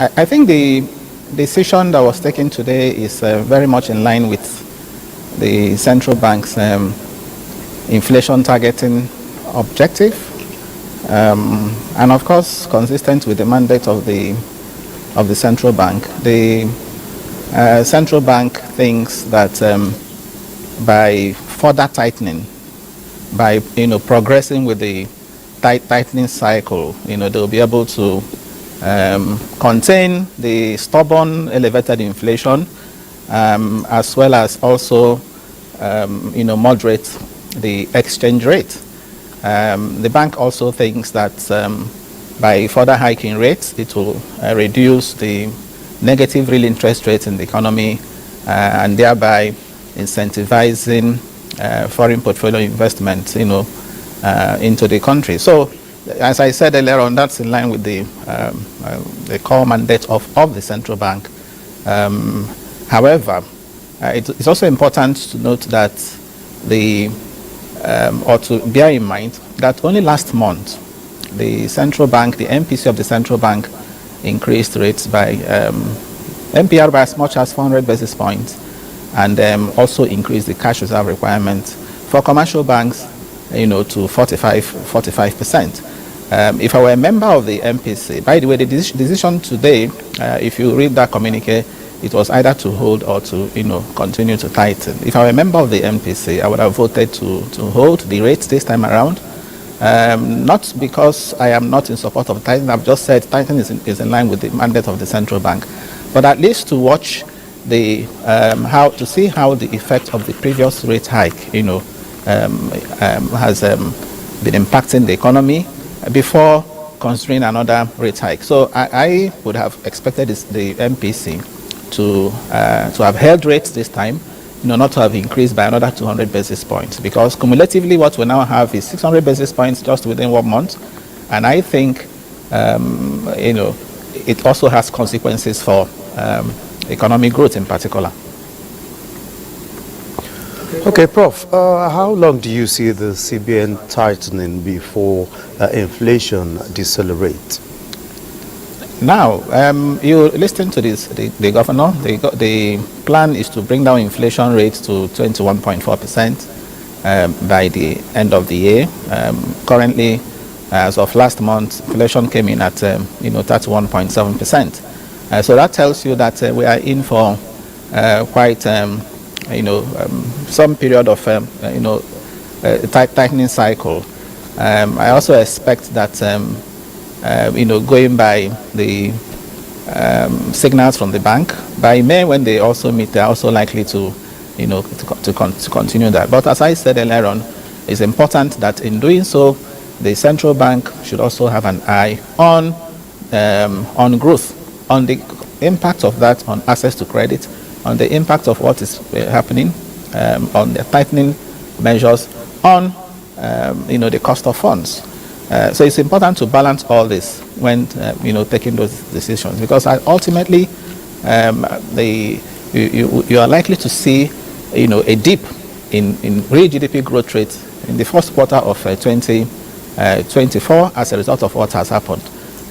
I think the decision that was taken today is very much in line with the central bank's inflation targeting objective, and of course consistent with the mandate of the central bank. The central bank thinks that by further tightening, by progressing with the tightening cycle, they'll be able to contain the stubborn elevated inflation, as well as also moderate the exchange rate. The bank also thinks that by further hiking rates, it will reduce the negative real interest rates in the economy, and thereby incentivizing foreign portfolio investment into the country. So, as I said earlier on, that's in line with the core mandate of the central bank. However, it's also important to note that or to bear in mind that only last month the central bank, the MPC of the central bank, increased rates by MPR by as much as 400 basis points, and also increased the cash reserve requirement for commercial banks, to 45%. If I were a member of the MPC, by the way, the decision today, if you read that communique, it was either to hold or to continue to tighten. If I were a member of the MPC, I would have voted to hold the rates this time around. Not because I am not in support of tightening. I've just said tightening is in line with the mandate of the central bank, but at least to watch the to see how the effect of the previous rate hike has been impacting the economy before considering another rate hike. So I would have expected the MPC to have held rates this time, not to have increased by another 200 basis points, because cumulatively what we now have is 600 basis points just within 1 month, and I think it also has consequences for economic growth in particular. Okay, Prof, how long do you see the CBN tightening before inflation decelerates? Now, you listen to this, the governor. The plan is to bring down inflation rates to 21.4% by the end of the year. Currently, as of last month, inflation came in at 31.7%. So that tells you that we are in for quite some period of tightening cycle. I also expect that going by the signals from the bank, by May when they also meet, they are also likely to continue that. But as I said earlier on, it's important that in doing so, the central bank should also have an eye on growth, on the impact of that on access to credit, on the impact of what is happening, on the tightening measures, on the cost of funds. So it's important to balance all this when taking those decisions, because ultimately you are likely to see a dip in real GDP growth rate in the first quarter of 2024 as a result of what has happened.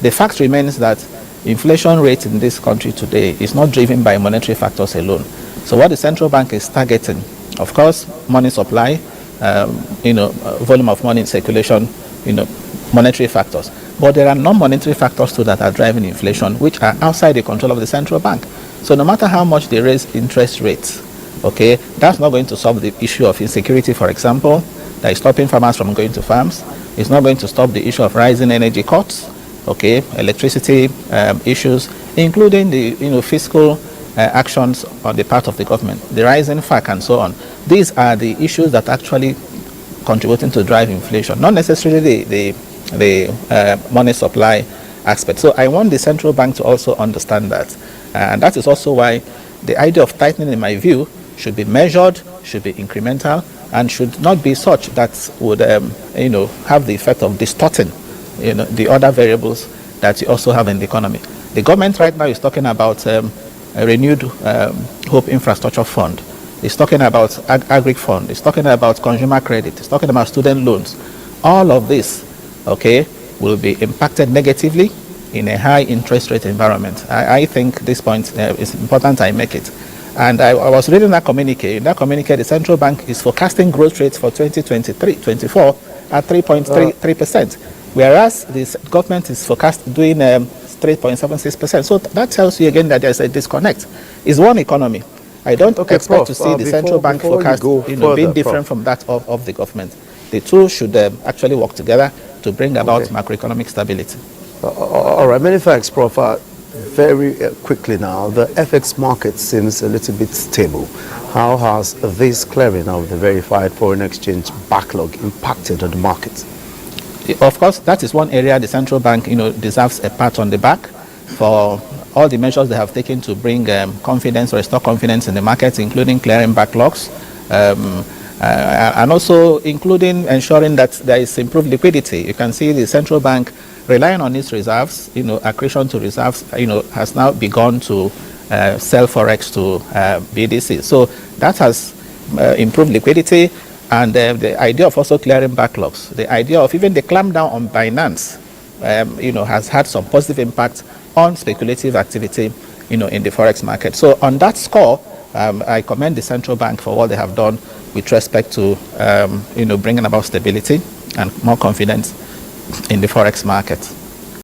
The fact remains that inflation rate in this country today is not driven by monetary factors alone. So what the central bank is targeting, of course, money supply, volume of money in circulation, monetary factors. But there are non-monetary factors too that are driving inflation, which are outside the control of the central bank. So no matter how much they raise interest rates, okay, that's not going to solve the issue of insecurity, for example, that is stopping farmers from going to farms. It's not going to stop the issue of rising energy costs, okay, electricity issues, including the fiscal actions on the part of the government, the rising FAC and so on. These are the issues that actually contributing to drive inflation, not necessarily the money supply aspect. So I want the central bank to also understand that, and that is also why the idea of tightening, in my view, should be measured, should be incremental, and should not be such that would have the effect of distorting the other variables that you also have in the economy. The government right now is talking about a renewed Hope Infrastructure Fund. It's talking about agri fund. It's talking about consumer credit. It's talking about student loans. All of this, okay, will be impacted negatively in a high interest rate environment. I think this point is important I make it. And I was reading that communique. In that communique, the central bank is forecasting growth rates for 2023-24 at 3.33%, whereas the government is doing 3.76%. So that tells you again that there's a disconnect. It's one economy. I don't expect Prof, to see the central bank forecast being different from that of the government. The two should actually work together to bring about macroeconomic stability. All right, many thanks, Prof. Very quickly now, the FX market seems a little bit stable. How has this clearing of the verified foreign exchange backlog impacted on the market? Of course, that is one area the central bank, deserves a pat on the back for all the measures they have taken to bring confidence, restore confidence in the market, including clearing backlogs, and also including ensuring that there is improved liquidity. You can see the central bank relying on its reserves, accretion to reserves, has now begun to sell forex to BDC. So that has improved liquidity, and the idea of also clearing backlogs, the idea of even the clampdown on Binance, has had some positive impact on speculative activity, in the forex market. So on that score, I commend the central bank for what they have done with respect to, bringing about stability and more confidence in the forex market.